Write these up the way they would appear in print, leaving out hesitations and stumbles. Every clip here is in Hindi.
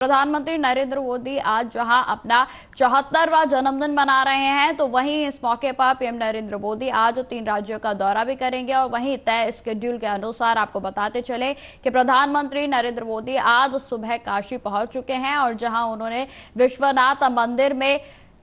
प्रधानमंत्री नरेंद्र मोदी आज जहां अपना 74वां जन्मदिन मना रहे हैं, तो वहीं इस मौके पर पीएम नरेंद्र मोदी आज 3 राज्यों का दौरा भी करेंगे। और वहीं तय शेड्यूल के अनुसार आपको बताते चले कि प्रधानमंत्री नरेंद्र मोदी आज सुबह काशी पहुंच चुके हैं और जहां उन्होंने विश्वनाथ मंदिर में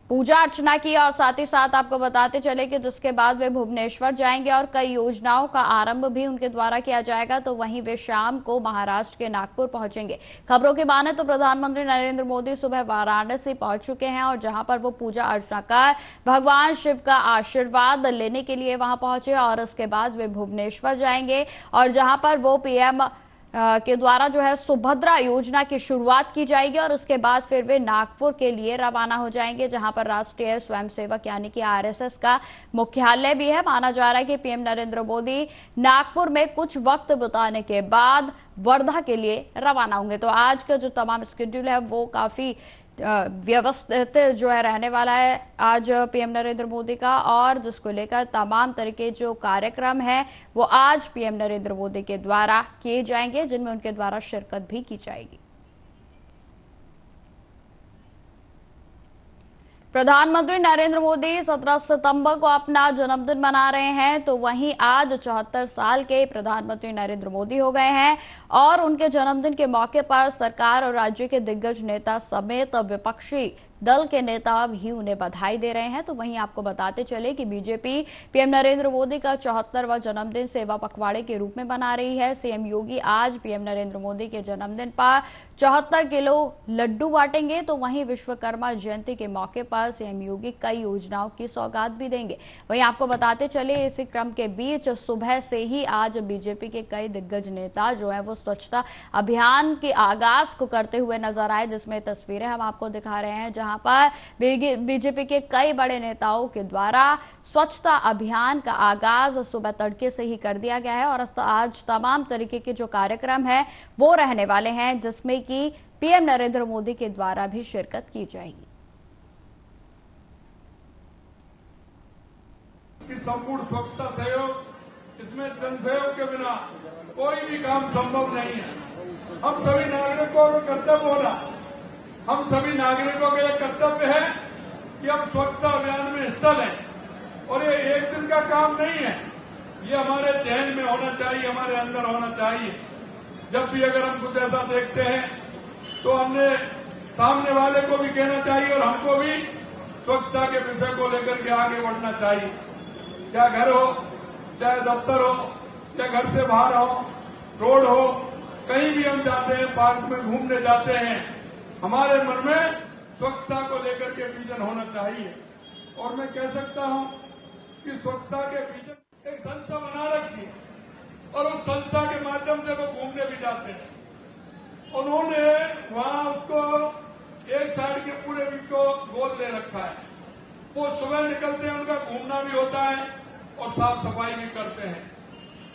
पूजा अर्चना की और साथ ही साथ आपको बताते चले कि जिसके बाद वे भुवनेश्वर जाएंगे और कई योजनाओं का आरंभ भी उनके द्वारा किया जाएगा। तो वहीं वे शाम को महाराष्ट्र के नागपुर पहुंचेंगे। खबरों की माने तो प्रधानमंत्री नरेंद्र मोदी सुबह वाराणसी पहुंच चुके हैं और जहां पर वो पूजा अर्चना कर भगवान शिव का आशीर्वाद लेने के लिए वहां पहुंचे और उसके बाद वे भुवनेश्वर जाएंगे और जहां पर वो पीएम के द्वारा जो है सुभद्रा योजना की शुरुआत की जाएगी और उसके बाद फिर वे नागपुर के लिए रवाना हो जाएंगे, जहां पर राष्ट्रीय स्वयंसेवक यानी कि आरएसएस का मुख्यालय भी है। माना जा रहा है कि पीएम नरेंद्र मोदी नागपुर में कुछ वक्त बिताने के बाद वर्धा के लिए रवाना होंगे। तो आज का जो तमाम शेड्यूल है वो काफी व्यवस्थित जो है रहने वाला है आज पीएम नरेंद्र मोदी का, और जिसको लेकर तमाम तरीके जो कार्यक्रम है वो आज पीएम नरेंद्र मोदी के द्वारा किए जाएंगे, जिनमें उनके द्वारा शिरकत भी की जाएगी। प्रधानमंत्री नरेंद्र मोदी 17 सितंबर को अपना जन्मदिन मना रहे हैं, तो वहीं आज 74 साल के प्रधानमंत्री नरेंद्र मोदी हो गए हैं और उनके जन्मदिन के मौके पर सरकार और राज्य के दिग्गज नेता समेत विपक्षी दल के नेता भी उन्हें बधाई दे रहे हैं। तो वहीं आपको बताते चले कि बीजेपी पीएम नरेंद्र मोदी का 74वां जन्मदिन सेवा पखवाड़े के रूप में मना रही है। सीएम योगी आज पीएम नरेंद्र मोदी के जन्मदिन पर 74 किलो लड्डू बांटेंगे। तो वहीं विश्वकर्मा जयंती के मौके पर सीएम योगी कई योजनाओं की सौगात भी देंगे। वहीं आपको बताते चले इसी क्रम के बीच सुबह से ही आज बीजेपी के कई दिग्गज नेता जो है वो स्वच्छता अभियान के आगाज को करते हुए नजर आए, जिसमें तस्वीरें हम आपको दिखा रहे हैं, जहां पर बीजेपी के कई बड़े नेताओं के द्वारा स्वच्छता अभियान का आगाज सुबह तड़के से ही कर दिया गया है। और आज तमाम तरीके के जो कार्यक्रम है वो रहने वाले हैं, जिसमें कि पीएम नरेंद्र मोदी के द्वारा भी शिरकत की जाएगी। संपूर्ण स्वच्छता सहयोग, इसमें जन सहयोग के बिना कोई भी काम संभव नहीं है। हम सभी नागरिकों का कर्तव्य होना, हम सभी नागरिकों का यह कर्तव्य है कि हम स्वच्छता अभियान में हिस्सा लें। और ये एक दिन का काम नहीं है, ये हमारे जहन में होना चाहिए, हमारे अंदर होना चाहिए। जब भी अगर हम कुछ ऐसा देखते हैं तो हमने सामने वाले को भी कहना चाहिए और हमको भी स्वच्छता के विषय को लेकर के आगे बढ़ना चाहिए। चाहे घर हो, चाहे दफ्तर हो, चाहे घर से बाहर हो, रोड हो, कहीं भी हम जाते हैं, पार्क में घूमने जाते हैं, हमारे मन में स्वच्छता को लेकर के विजन होना चाहिए। और मैं कह सकता हूं कि स्वच्छता के विजन एक संस्था बना रखी है और उस संस्था के माध्यम से वो घूमने भी जाते हैं। उन्होंने वहां उसको एक साइड के पूरे विश्व को गोल ले रखा है। वो सुबह निकलते हैं, उनका घूमना भी होता है और साफ सफाई भी करते हैं।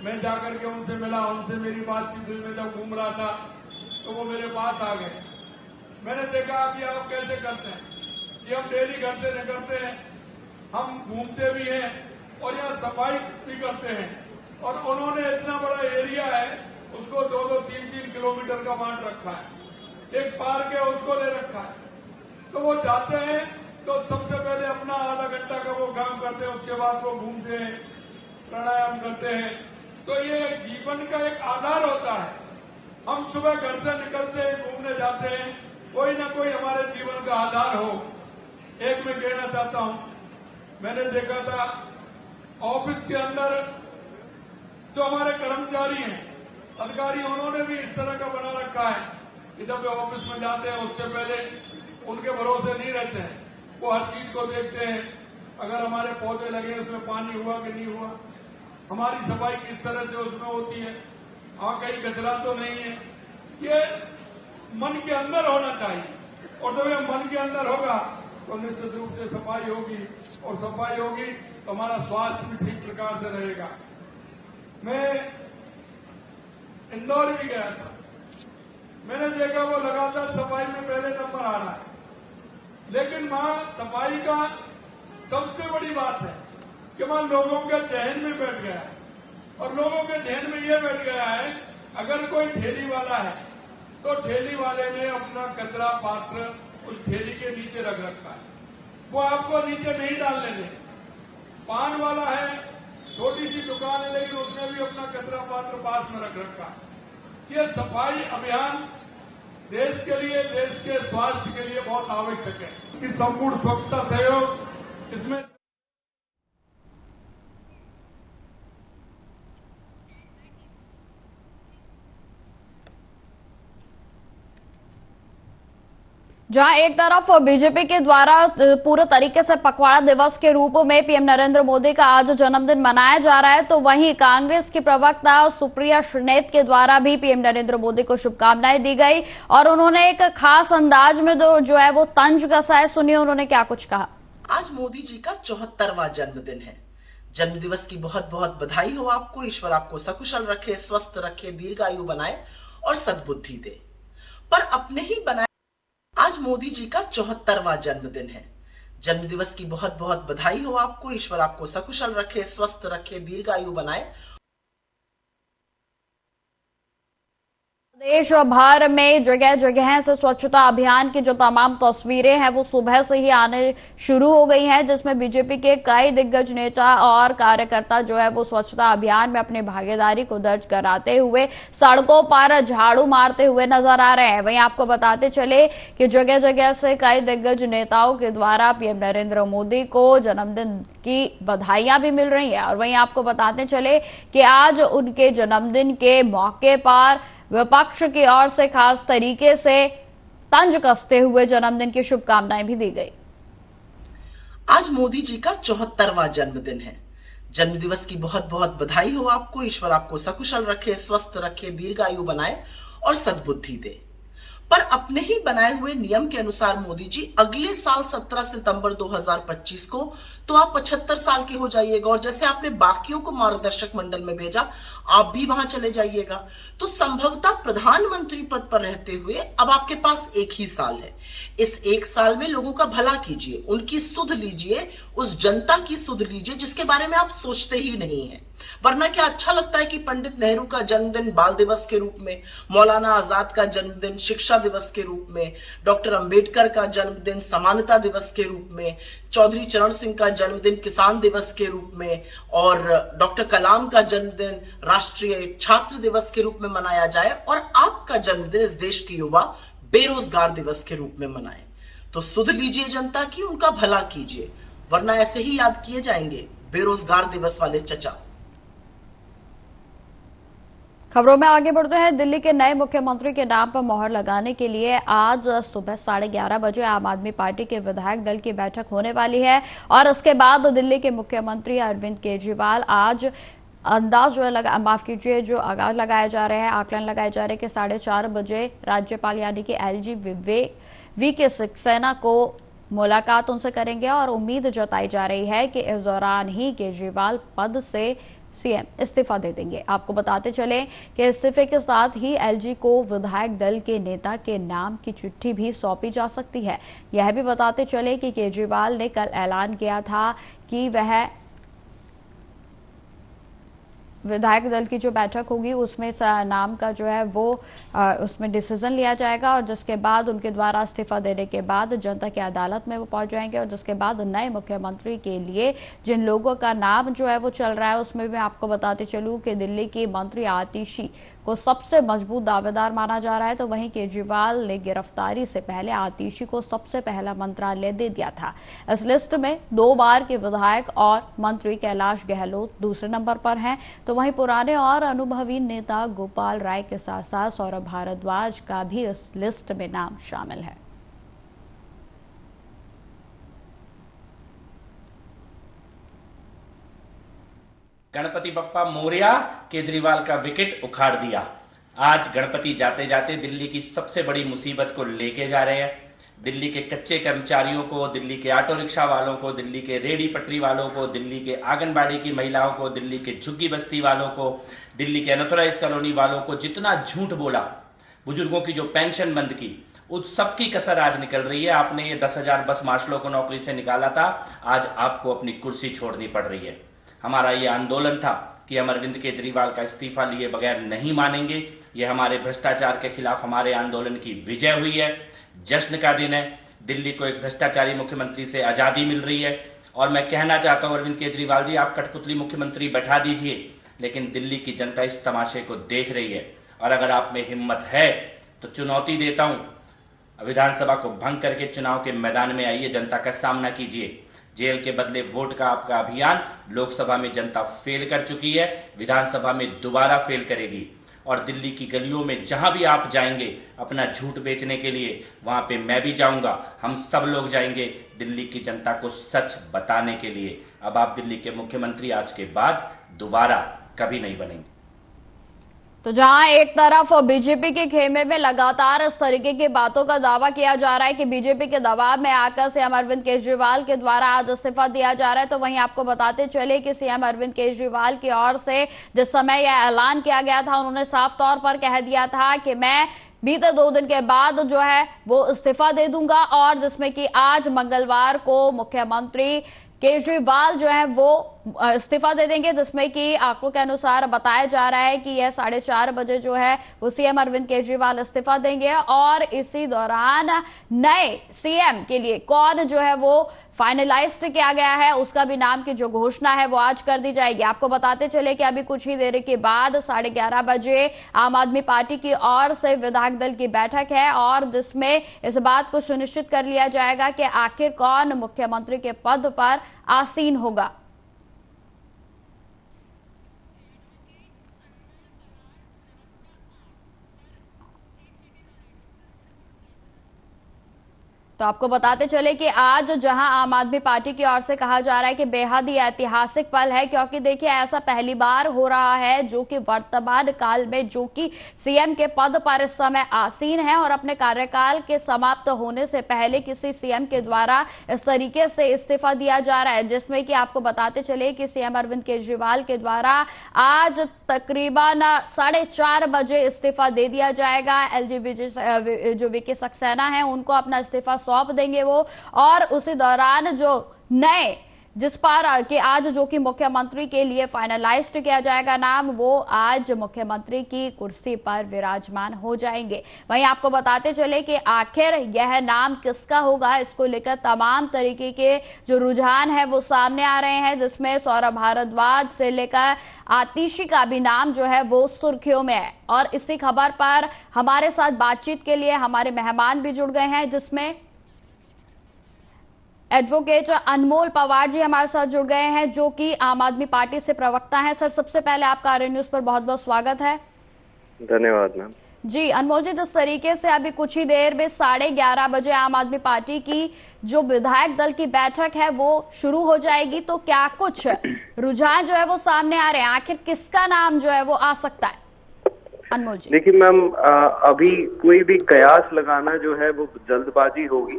मैं जाकर के उनसे मिला, उनसे मेरी बातचीत हुई। मैं जब घूम रहा था तो वो मेरे पास आ गए। मैंने देखा कि आप कैसे करते हैं, कि हम डेली घर से निकलते हैं, हम घूमते भी हैं और यहाँ सफाई भी करते हैं। और उन्होंने इतना बड़ा एरिया है, उसको 2-2, 3-3 किलोमीटर का बांट रखा है। एक पार्क है, उसको ले रखा है। तो वो जाते हैं तो सबसे पहले अपना आधा घंटा का वो काम करते हैं, उसके बाद वो घूमते हैं, प्राणायाम करते हैं। तो ये जीवन का एक आधार होता है। हम सुबह घर से निकलते हैं, घूमने जाते हैं, कोई ना कोई हमारे जीवन का आधार हो। एक मैं कहना चाहता हूं, मैंने देखा था ऑफिस के अंदर जो हमारे कर्मचारी हैं, अधिकारी, उन्होंने भी इस तरह का बना रखा है कि जब वे ऑफिस में जाते हैं उससे पहले उनके भरोसे नहीं रहते हैं। वो हर चीज को देखते हैं, अगर हमारे पौधे लगे उसमें पानी हुआ कि नहीं हुआ, हमारी सफाई किस तरह से उसमें होती है, वहां कहीं कचरा तो नहीं है। ये मन के अंदर होना चाहिए। और जब ये मन के अंदर होगा तो निश्चित रूप से सफाई होगी, और सफाई होगी तो हमारा स्वास्थ्य भी ठीक प्रकार से रहेगा। मैं इंदौर भी गया था, मैंने देखा वो लगातार सफाई में पहले नंबर आ रहा है। लेकिन वहां सफाई का सबसे बड़ी बात है कि वहां लोगों के जहन में बैठ गया है। और लोगों के जहन में ये बैठ गया है, अगर कोई ठेली वाला है तो ठेली वाले ने अपना कचरा पात्र उस ठेली के नीचे रख रखा है, वो आपको नीचे नहीं डालने दें। पान वाला है, छोटी सी दुकान है, लेकिन उसने भी अपना कचरा पात्र पास में रख रखा है। ये सफाई अभियान देश के लिए, देश के स्वास्थ्य के लिए बहुत आवश्यक है कि संपूर्ण स्वच्छता सहयोग इसमें। जहां एक तरफ बीजेपी के द्वारा पूरे तरीके से पखवाड़ा दिवस के रूप में पीएम नरेंद्र मोदी का आज जन्मदिन मनाया जा रहा है, तो वहीं कांग्रेस की प्रवक्ता सुप्रिया श्रीनेत के द्वारा भी पीएम नरेंद्र मोदी को शुभकामनाएं दी गई और उन्होंने एक खास अंदाज में जो है वो तंज कसा है। सुनिए उन्होंने क्या कुछ कहा। आज मोदी जी का 74वां जन्मदिन है। जन्म दिवस की बहुत बहुत बधाई हो आपको। ईश्वर आपको सकुशल रखे, स्वस्थ रखे, दीर्घायु बनाए और सद्बुद्धि दे। पर अपने ही बनाए आज मोदी जी का 74वां जन्मदिन है। जन्म दिवस की बहुत बहुत बधाई हो आपको। ईश्वर आपको सकुशल रखे, स्वस्थ रखे, दीर्घायु बनाए। देश भर में जगह जगह से स्वच्छता अभियान की जो तमाम तस्वीरें हैं वो सुबह से ही आने शुरू हो गई हैं, जिसमें बीजेपी के कई दिग्गज नेता और कार्यकर्ता जो है वो स्वच्छता अभियान में अपनी भागीदारी को दर्ज कराते हुए सड़कों पर झाड़ू मारते हुए नजर आ रहे हैं। वहीं आपको बताते चले कि जगह जगह से कई दिग्गज नेताओं के द्वारा पीएम नरेंद्र मोदी को जन्मदिन की बधाइयां भी मिल रही है। और वहीं आपको बताते चले कि आज उनके जन्मदिन के मौके पर विपक्ष की ओर से खास तरीके से तंज कसते हुए जन्मदिन की शुभकामनाएं भी दी गई। आज मोदी जी का 74वां जन्मदिन है। जन्म दिवस की बहुत बहुत बधाई हो आपको। ईश्वर आपको सकुशल रखे, स्वस्थ रखे, दीर्घायु बनाए और सद्बुद्धि दे। पर अपने ही बनाए हुए नियम के अनुसार मोदी जी अगले साल 17 सितंबर 2025 को तो आप 75 साल के हो जाइएगा और जैसे आपने बाकियों को मार्गदर्शक मंडल में भेजा, आप भी वहां चले जाइएगा। तो संभवतः प्रधानमंत्री पद पर रहते हुए अब आपके पास एक ही साल है। इस एक साल में लोगों का भला कीजिए, उनकी सुध लीजिए, उस जनता की सुध लीजिए जिसके बारे में आप सोचते ही नहीं है। वरना क्या अच्छा लगता है कि पंडित नेहरू का जन्मदिन बाल दिवस के रूप में, मौलाना आजाद का जन्मदिन शिक्षा दिवस के रूप में, डॉक्टर अंबेडकर का जन्मदिन समानता दिवस के रूप में, चौधरी चरण सिंह का जन्मदिन किसान दिवस के रूप में और डॉक्टर कलाम का जन्मदिन राष्ट्रीय छात्र दिवस के रूप में मनाया जाए और आपका जन्मदिन इस देश की युवा बेरोजगार दिवस के रूप में मनाए। तो सुध लीजिए जनता की, उनका भला कीजिए, वरना ऐसे ही याद किए जाएंगे बेरोजगार दिवस वाले चचा। खबरों में आगे बढ़ते हैं। दिल्ली के नए मुख्यमंत्री के नाम पर मोहर लगाने के लिए आज सुबह 11:30 बजे आम आदमी पार्टी के विधायक दल की बैठक होने वाली है और इसके बाद दिल्ली के मुख्यमंत्री अरविंद केजरीवाल आज अंदाज जो आगाज लगाए जा रहे हैं, आकलन लगाए जा रहे हैं कि 4:30 बजे राज्यपाल यानी कि एलजी वीके सक्सेना को मुलाकात उनसे करेंगे और उम्मीद जताई जा रही है कि इस दौरान ही केजरीवाल पद से सीएम इस्तीफा दे देंगे। आपको बताते चले कि इस्तीफे के साथ ही एलजी को विधायक दल के नेता के नाम की चिट्ठी भी सौंपी जा सकती है। यह भी बताते चले कि केजरीवाल ने कल ऐलान किया था कि वह विधायक दल की जो बैठक होगी उसमें नाम का जो है वो उसमें डिसीजन लिया जाएगा और जिसके बाद उनके द्वारा इस्तीफा देने के बाद जनता की अदालत में वो पहुंच जाएंगे और जिसके बाद नए मुख्यमंत्री के लिए जिन लोगों का नाम जो है वो चल रहा है उसमें मैं आपको बताते चलूं कि दिल्ली की मंत्री आतिशी को सबसे मजबूत दावेदार माना जा रहा है। तो वहीं केजरीवाल ने गिरफ्तारी से पहले आतिशी को सबसे पहला मंत्रालय दे दिया था। इस लिस्ट में 2 बार के विधायक और मंत्री कैलाश गहलोत दूसरे नंबर पर हैं, तो वहीं पुराने और अनुभवी नेता गोपाल राय के साथ साथ सौरभ भारद्वाज का भी इस लिस्ट में नाम शामिल है। गणपति बप्पा मोरया, केजरीवाल का विकेट उखाड़ दिया। आज गणपति जाते जाते दिल्ली की सबसे बड़ी मुसीबत को लेके जा रहे हैं। दिल्ली के कच्चे कर्मचारियों को, दिल्ली के ऑटो रिक्शा वालों को, दिल्ली के रेहड़ी पटरी वालों को, दिल्ली के आंगनबाड़ी की महिलाओं को, दिल्ली के झुग्गी बस्ती वालों को, दिल्ली के अनऑथराइज्ड कॉलोनी वालों को जितना झूठ बोला, बुजुर्गों की जो पेंशन बंद की, उस सबकी कसर आज निकल रही है। आपने ये 10,000 बस मार्शलों को नौकरी से निकाला था, आज आपको अपनी कुर्सी छोड़नी पड़ रही है। हमारा ये आंदोलन था कि हम अरविंद केजरीवाल का इस्तीफा लिए बगैर नहीं मानेंगे। ये हमारे भ्रष्टाचार के खिलाफ हमारे आंदोलन की विजय हुई है, जश्न का दिन है। दिल्ली को एक भ्रष्टाचारी मुख्यमंत्री से आजादी मिल रही है। और मैं कहना चाहता हूं अरविंद केजरीवाल जी, आप कठपुतली मुख्यमंत्री बैठा दीजिए, लेकिन दिल्ली की जनता इस तमाशे को देख रही है। और अगर आप में हिम्मत है तो चुनौती देता हूं, विधानसभा को भंग करके चुनाव के मैदान में आइए, जनता का सामना कीजिए। जेल के बदले वोट का आपका अभियान लोकसभा में जनता फेल कर चुकी है, विधानसभा में दोबारा फेल करेगी। और दिल्ली की गलियों में जहां भी आप जाएंगे अपना झूठ बेचने के लिए, वहां पे मैं भी जाऊंगा, हम सब लोग जाएंगे दिल्ली की जनता को सच बताने के लिए। अब आप दिल्ली के मुख्यमंत्री आज के बाद दोबारा कभी नहीं बनेंगे। तो जहां एक तरफ बीजेपी के खेमे में लगातार इस तरीके की बातों का दावा किया जा रहा है कि बीजेपी के दबाव में आकर सीएम अरविंद केजरीवाल के द्वारा आज इस्तीफा दिया जा रहा है, तो वहीं आपको बताते चले कि सीएम अरविंद केजरीवाल की ओर से जिस समय यह ऐलान किया गया था, उन्होंने साफ तौर पर कह दिया था कि मैं बीते 2 दिन के बाद जो है वो इस्तीफा दे दूंगा। और जिसमें कि आज मंगलवार को मुख्यमंत्री केजरीवाल जो है वो इस्तीफा दे देंगे, जिसमें कि आंकड़ों के अनुसार बताया जा रहा है कि यह 4:30 बजे जो है वो सीएम अरविंद केजरीवाल इस्तीफा देंगे। और इसी दौरान नए सीएम के लिए कौन जो है वो फाइनलाइज्ड किया गया है, उसका भी नाम की जो घोषणा है वो आज कर दी जाएगी। आपको बताते चले कि अभी कुछ ही देर के बाद 11:30 बजे आम आदमी पार्टी की ओर से विधायक दल की बैठक है, और जिसमें इस बात को सुनिश्चित कर लिया जाएगा कि आखिर कौन मुख्यमंत्री के पद पर आसीन होगा। तो आपको बताते चले कि आज जहां आम आदमी पार्टी की ओर से कहा जा रहा है कि बेहद ही ऐतिहासिक पल है, क्योंकि देखिए ऐसा पहली बार हो रहा है जो कि वर्तमान काल में जो कि सीएम के पद पर इस समय आसीन है और अपने कार्यकाल के समाप्त होने से पहले किसी सीएम के द्वारा इस तरीके से इस्तीफा दिया जा रहा है। जिसमें कि आपको बताते चले कि सीएम अरविंद केजरीवाल के द्वारा आज तकरीबन 4:30 बजे इस्तीफा दे दिया जाएगा। एलजीबी जो वीके सक्सेना है उनको अपना इस्तीफा सौंप देंगे वो, और उसी दौरान जो नए जिस पर कि आज जो कि मुख्यमंत्री के लिए फाइनलाइज्ड किया जाएगा नाम, वो आज मुख्यमंत्री की कुर्सी पर विराजमान हो जाएंगे। वहीं आपको बताते चले कि आखिर यह नाम किसका होगा, इसको लेकर तमाम तरीके के जो रुझान है वो सामने आ रहे हैं, जिसमें सौरभ भारद्वाज से लेकर आतिशी का भी नाम जो है वो सुर्खियों में है। और इसी खबर पर हमारे साथ बातचीत के लिए हमारे मेहमान भी जुड़ गए हैं, जिसमें एडवोकेट अनमोल पवार जी हमारे साथ जुड़ गए हैं, जो कि आम आदमी पार्टी से प्रवक्ता हैं। सर, सबसे पहले आपका आर्य न्यूज पर बहुत बहुत स्वागत है। धन्यवाद मैम। जी अनमोल जी, जिस तरीके से अभी कुछ ही देर में 11:30 बजे आम आदमी पार्टी की जो विधायक दल की बैठक है वो शुरू हो जाएगी, तो क्या कुछ रुझान जो है वो सामने आ रहे हैं, आखिर किसका नाम जो है वो आ सकता है? अनमोल जी देखिए मैम, अभी कोई भी कयास लगाना जो है वो जल्दबाजी होगी,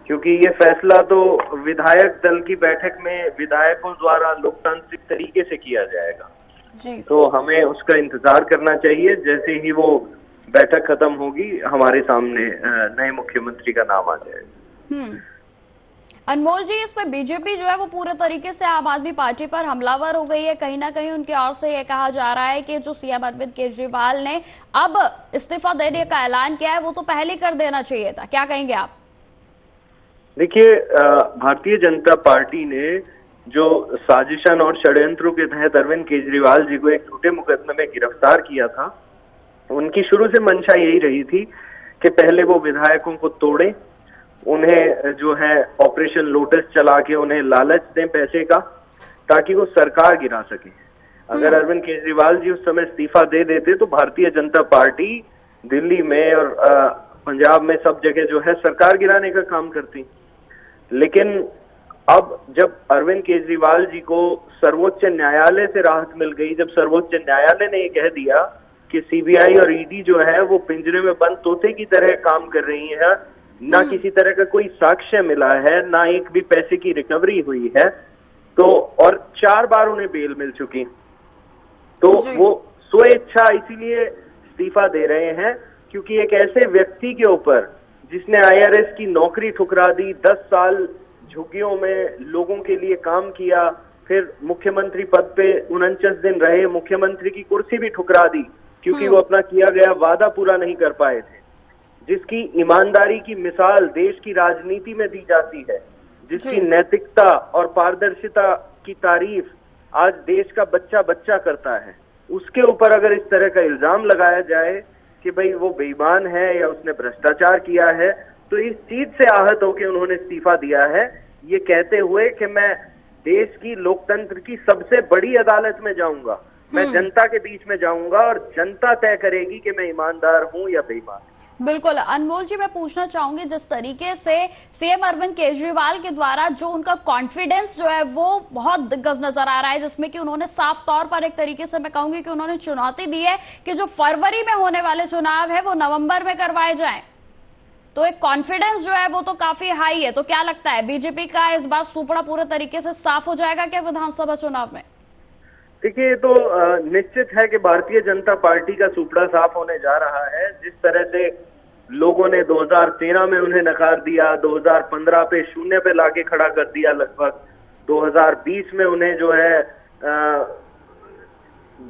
क्योंकि ये फैसला तो विधायक दल की बैठक में विधायकों द्वारा लोकतांत्रिक तरीके से किया जाएगा जी। तो हमें उसका इंतजार करना चाहिए। जैसे ही वो बैठक खत्म होगी हमारे सामने नए मुख्यमंत्री का नाम आ जाएगा। अनमोल जी, इस पर बीजेपी जो है वो पूरे तरीके से आम आदमी पार्टी पर हमलावर हो गई है। कहीं ना कहीं उनकी ओर से यह कहा जा रहा है कि जो सीएम अरविंद केजरीवाल ने अब इस्तीफा देने का ऐलान किया है वो तो पहले कर देना चाहिए था, क्या कहेंगे आप? देखिए, भारतीय जनता पार्टी ने जो साजिशन और षड्यंत्रों के तहत अरविंद केजरीवाल जी को एक झूठे मुकदमे में गिरफ्तार किया था, उनकी शुरू से मंशा यही रही थी कि पहले वो विधायकों को तोड़े, उन्हें जो है ऑपरेशन लोटस चला के उन्हें लालच दें पैसे का, ताकि वो सरकार गिरा सके। अगर अरविंद केजरीवाल जी उस समय इस्तीफा दे देते तो भारतीय जनता पार्टी दिल्ली में और पंजाब में सब जगह जो है सरकार गिराने का काम करती। लेकिन अब जब अरविंद केजरीवाल जी को सर्वोच्च न्यायालय से राहत मिल गई, जब सर्वोच्च न्यायालय ने ये कह दिया कि सीबीआई और ईडी जो है वो पिंजरे में बंद तोते की तरह काम कर रही है, ना किसी तरह का कोई साक्ष्य मिला है, ना एक भी पैसे की रिकवरी हुई है, तो और 4 बार उन्हें बेल मिल चुकी, तो वो स्वेच्छा इसीलिए इस्तीफा दे रहे हैं क्योंकि एक ऐसे व्यक्ति के ऊपर जिसने आईआरएस की नौकरी ठुकरा दी, 10 साल झुग्गियों में लोगों के लिए काम किया, फिर मुख्यमंत्री पद पे 49 दिन रहे, मुख्यमंत्री की कुर्सी भी ठुकरा दी, क्योंकि वो अपना किया गया वादा पूरा नहीं कर पाए थे। जिसकी ईमानदारी की मिसाल देश की राजनीति में दी जाती है, जिसकी नैतिकता और पारदर्शिता की तारीफ आज देश का बच्चा बच्चा करता है, उसके ऊपर अगर इस तरह का इल्जाम लगाया जाए कि भाई वो बेईमान है या उसने भ्रष्टाचार किया है, तो इस चीज से आहत होकर उन्होंने इस्तीफा दिया है, ये कहते हुए कि मैं देश की लोकतंत्र की सबसे बड़ी अदालत में जाऊंगा, मैं जनता के बीच में जाऊंगा और जनता तय करेगी कि मैं ईमानदार हूं या बेईमान। बिल्कुल अनमोल जी, मैं पूछना चाहूंगी जिस तरीके से सीएम अरविंद केजरीवाल के द्वारा जो उनका कॉन्फिडेंस जो है वो बहुत दिग्गज नजर आ रहा है, जिसमें कि उन्होंने साफ तौर पर एक तरीके से मैं कहूंगी कि उन्होंने चुनौती दी है कि जो फरवरी में होने वाले चुनाव है वो नवंबर में करवाए जाएं। तो एक कॉन्फिडेंस जो है वो तो काफी हाई है। तो क्या लगता है बीजेपी का इस बार सुपड़ा पूरे तरीके से साफ हो जाएगा क्या विधानसभा चुनाव में? देखिए, तो निश्चित है कि भारतीय जनता पार्टी का सुपड़ा साफ होने जा रहा है। जिस तरह से लोगों ने 2013 में उन्हें नकार दिया, 2015 पे शून्य पे लाके खड़ा कर दिया, लगभग 2020 में उन्हें जो है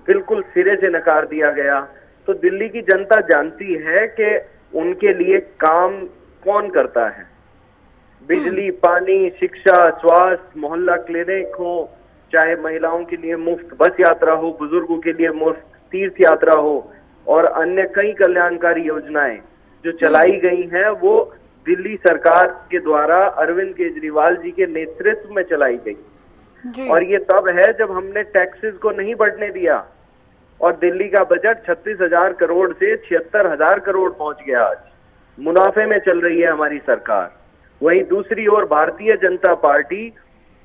बिल्कुल सिरे से नकार दिया गया। तो दिल्ली की जनता जानती है कि उनके लिए काम कौन करता है। बिजली, पानी, शिक्षा, स्वास्थ्य, मोहल्ला क्लिनिक हो, चाहे महिलाओं के लिए मुफ्त बस यात्रा हो, बुजुर्गों के लिए मुफ्त तीर्थ यात्रा हो, और अन्य कई कल्याणकारी योजनाएं जो चलाई गई हैं वो दिल्ली सरकार के द्वारा अरविंद केजरीवाल जी के नेतृत्व में चलाई गई। और ये तब है जब हमने टैक्सेस को नहीं बढ़ने दिया और दिल्ली का बजट 36,000 करोड़ से 76,000 करोड़ पहुंच गया। आज मुनाफे में चल रही है हमारी सरकार। वहीं दूसरी ओर भारतीय जनता पार्टी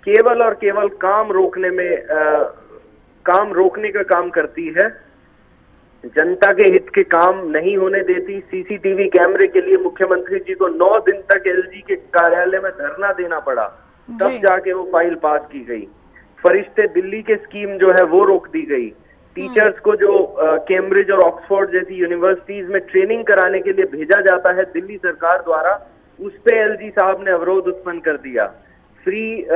केवल और केवल काम रोकने का काम करती है, जनता के हित के काम नहीं होने देती। सीसीटीवी कैमरे के लिए मुख्यमंत्री जी को 9 दिन तक एलजी के कार्यालय में धरना देना पड़ा, तब जाके वो फाइल पास की गई। फरिश्ते दिल्ली के स्कीम जो है वो रोक दी गई। टीचर्स को जो कैम्ब्रिज और ऑक्सफोर्ड जैसी यूनिवर्सिटीज में ट्रेनिंग कराने के लिए भेजा जाता है दिल्ली सरकार द्वारा, उस पे एलजी साहब ने अवरोध उत्पन्न कर दिया। फ्री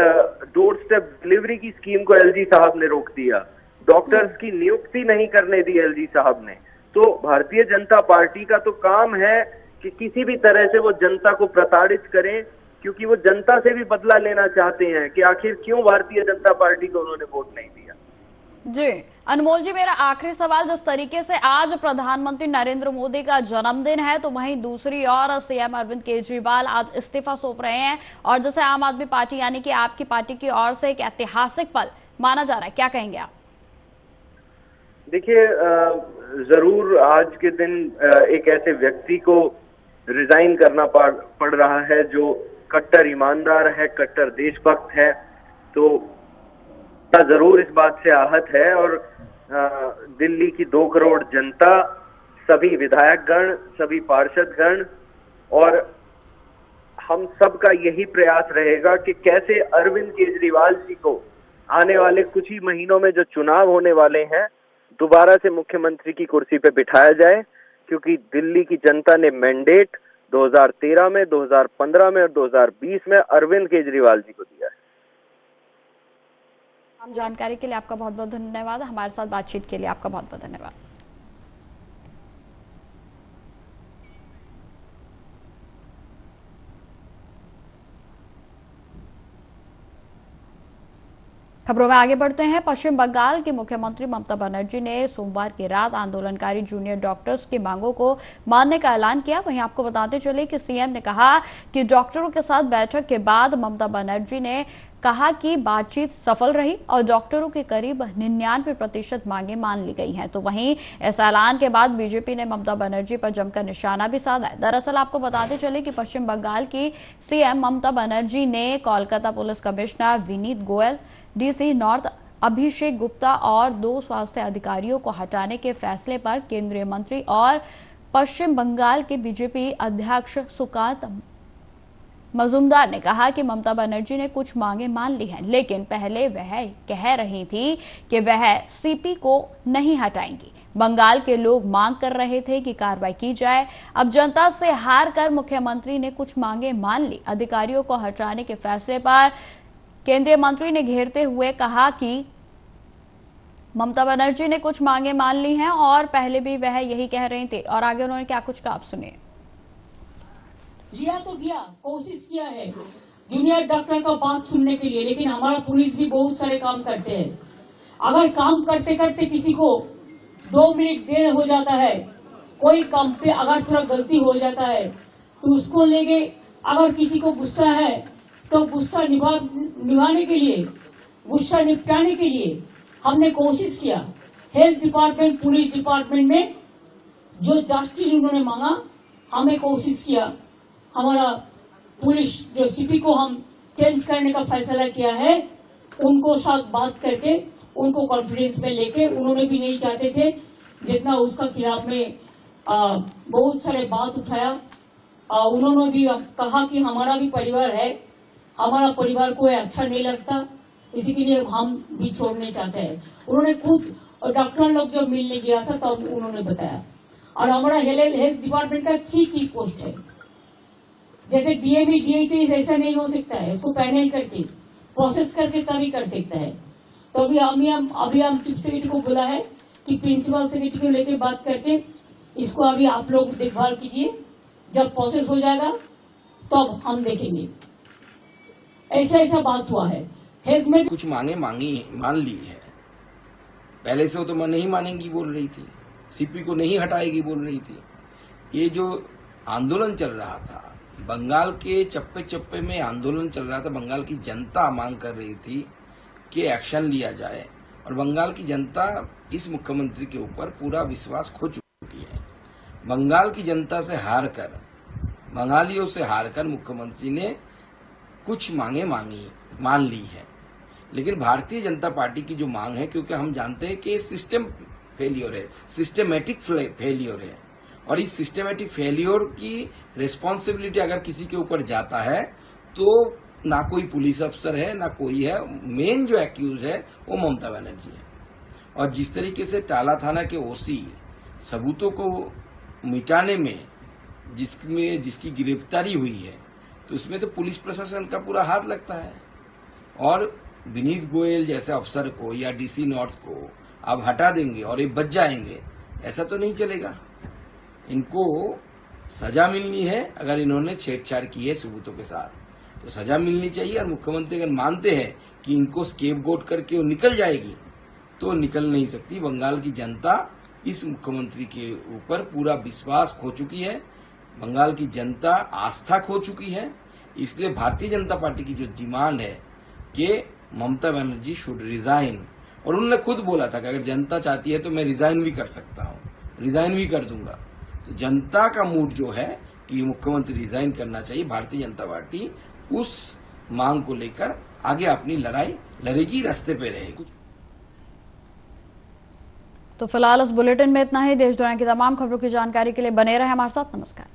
डोर स्टेप डिलीवरी की स्कीम को एलजी साहब ने रोक दिया। डॉक्टर्स की नियुक्ति नहीं करने दी एलजी साहब ने। तो भारतीय जनता पार्टी का तो काम है कि किसी भी तरह से वो जनता को प्रताड़ित करें, क्योंकि वो जनता से भी बदला लेना चाहते हैं कि आखिर क्यों भारतीय जनता पार्टी को उन्होंने वोट नहीं दिया। जी अनमोल जी, मेरा आखिरी सवाल, जिस तरीके से आज प्रधानमंत्री नरेंद्र मोदी का जन्मदिन है, तो वहीं दूसरी ओर सीएम अरविंद केजरीवाल आज इस्तीफा सौंप रहे हैं, और जैसे आम आदमी पार्टी यानी कि आपकी पार्टी की ओर से एक ऐतिहासिक पल माना जा रहा है, क्या कहेंगे आप? देखिए, जरूर आज के दिन एक ऐसे व्यक्ति को रिजाइन करना पड़ रहा है जो कट्टर ईमानदार है, कट्टर देशभक्त है। तो जरूर इस बात से आहत है, और दिल्ली की 2 करोड़ जनता, सभी विधायकगण, सभी पार्षदगण और हम सब का यही प्रयास रहेगा कि कैसे अरविंद केजरीवाल जी को आने वाले कुछ ही महीनों में जो चुनाव होने वाले हैं दोबारा से मुख्यमंत्री की कुर्सी पे बिठाया जाए, क्योंकि दिल्ली की जनता ने मैंडेट 2013 में, 2015 में और 2020 में अरविंद केजरीवाल जी को दिया है। जानकारी के लिए आपका बहुत बहुत धन्यवाद। हमारे साथ बातचीत के लिए आपका बहुत बहुत धन्यवाद। खबरों में आगे बढ़ते हैं। पश्चिम बंगाल की मुख्यमंत्री ममता बनर्जी ने सोमवार की रात आंदोलनकारी जूनियर डॉक्टर्स की मांगों को मानने का ऐलान किया। वहीं आपको बताते चले कि सीएम ने कहा कि डॉक्टरों के साथ बैठक के बाद ममता बनर्जी ने कहा कि बातचीत सफल रही और डॉक्टरों के करीब 99% मांगे मान ली गई हैं। तो वहीं इस ऐलान के बाद बीजेपी ने ममता बनर्जी पर जमकर निशाना भी साधा है। दरअसल आपको बताते चले कि पश्चिम बंगाल की सीएम ममता बनर्जी ने Kolkata police commissioner Vineet Goyal, DC north Abhishek Gupta और 2 स्वास्थ्य अधिकारियों को हटाने के फैसले पर केंद्रीय मंत्री और पश्चिम बंगाल के बीजेपी अध्यक्ष सुकांत मजूमदार ने कहा कि ममता बनर्जी ने कुछ मांगे मान ली हैं, लेकिन पहले वह कह रही थी कि वह सीपी को नहीं हटाएंगी। बंगाल के लोग मांग कर रहे थे कि कार्रवाई की जाए। अब जनता से हार कर मुख्यमंत्री ने कुछ मांगे मान ली। अधिकारियों को हटाने के फैसले पर केंद्रीय मंत्री ने घेरते हुए कहा कि ममता बनर्जी ने कुछ मांगे मान ली हैं और पहले भी वह यही कह रही थी और आगे उन्होंने क्या कुछ कहा, आप सुनिए। लिया तो गया, कोशिश किया है जूनियर डॉक्टर का बात सुनने के लिए, लेकिन हमारा पुलिस भी बहुत सारे काम करते हैं। अगर काम करते करते किसी को 2 मिनट देर हो जाता है, कोई काम पे अगर थोड़ा गलती हो जाता है तो उसको लेके, अगर किसी को गुस्सा है तो गुस्सा निभाने के लिए, गुस्सा निपटाने के लिए हमने कोशिश किया। हेल्थ डिपार्टमेंट, पुलिस डिपार्टमेंट में जो जस्टिस उन्होंने मांगा, हमें कोशिश किया। हमारा पुलिस जो सीपी को हम चेंज करने का फैसला किया है, उनको साथ बात करके उनको कॉन्फिडेंस में लेके, उन्होंने भी नहीं चाहते थे जितना उसका खिलाफ में बहुत सारे बात उठाया। उन्होंने भी कहा कि हमारा भी परिवार है, हमारा परिवार को अच्छा नहीं लगता, इसी के लिए हम भी छोड़ने चाहते हैं। उन्होंने खुद डॉक्टर लोग जब मिलने गया था तब उन्होंने बताया। और हमारा हेल्थ डिपार्टमेंट का 3 पोस्ट है, जैसे डीएमई डीएचए ऐसा नहीं हो सकता है, इसको पैनल करके प्रोसेस करके तभी कर सकता है। तो अभी हम चीफ सेक्रेटरी को बोला है कि प्रिंसिपल सेक्रेटरी को लेकर बात करके इसको अभी आप लोग देखभाल कीजिए, जब प्रोसेस हो जाएगा तब तो हम देखेंगे। ऐसा बात हुआ है। हेल्थ में कुछ मान ली है। पहले से वो तो नहीं मानेंगी बोल रही थी, सीपी को नहीं हटाएगी बोल रही थी। ये जो आंदोलन चल रहा था, बंगाल के चप्पे चप्पे में आंदोलन चल रहा था, बंगाल की जनता मांग कर रही थी कि एक्शन लिया जाए, और बंगाल की जनता इस मुख्यमंत्री के ऊपर पूरा विश्वास खो चुकी है। बंगाल की जनता से हारकर, बंगालियों से हारकर मुख्यमंत्री ने कुछ मांगे मान ली है। लेकिन भारतीय जनता पार्टी की जो मांग है, क्योंकि हम जानते हैं कि सिस्टम फेलियर है, सिस्टमेटिक फेलियर है, और इस सिस्टमेटिक फेलियर की रिस्पॉन्सिबिलिटी अगर किसी के ऊपर जाता है तो ना कोई पुलिस अफसर है ना कोई है, मेन जो एक्यूज है वो ममता बनर्जी है। और जिस तरीके से टाला थाना के ओसी सबूतों को मिटाने में जिसकी गिरफ्तारी हुई है, तो उसमें तो पुलिस प्रशासन का पूरा हाथ लगता है। और विनीत गोयल जैसे अफसर को या डीसी नॉर्थ को आप हटा देंगे और ये बच जाएंगे, ऐसा तो नहीं चलेगा। इनको सजा मिलनी है। अगर इन्होंने छेड़छाड़ की है सबूतों के साथ तो सजा मिलनी चाहिए। और मुख्यमंत्री अगर मानते हैं कि इनको स्केपगोट करके वो निकल जाएगी, तो निकल नहीं सकती। बंगाल की जनता इस मुख्यमंत्री के ऊपर पूरा विश्वास खो चुकी है, बंगाल की जनता आस्था खो चुकी है। इसलिए भारतीय जनता पार्टी की जो डिमांड है कि ममता बनर्जी शुड रिजाइन, और उन्होंने खुद बोला था कि अगर जनता चाहती है तो मैं रिजाइन भी कर सकता हूँ, रिजाइन भी कर दूंगा। तो जनता का मूड जो है कि मुख्यमंत्री रिजाइन करना चाहिए, भारतीय जनता पार्टी उस मांग को लेकर आगे अपनी लड़ाई लड़ेगी, रास्ते पे रहेगी। तो फिलहाल इस बुलेटिन में इतना ही। देश दुनिया की तमाम खबरों की जानकारी के लिए बने रहे हमारे साथ। नमस्कार।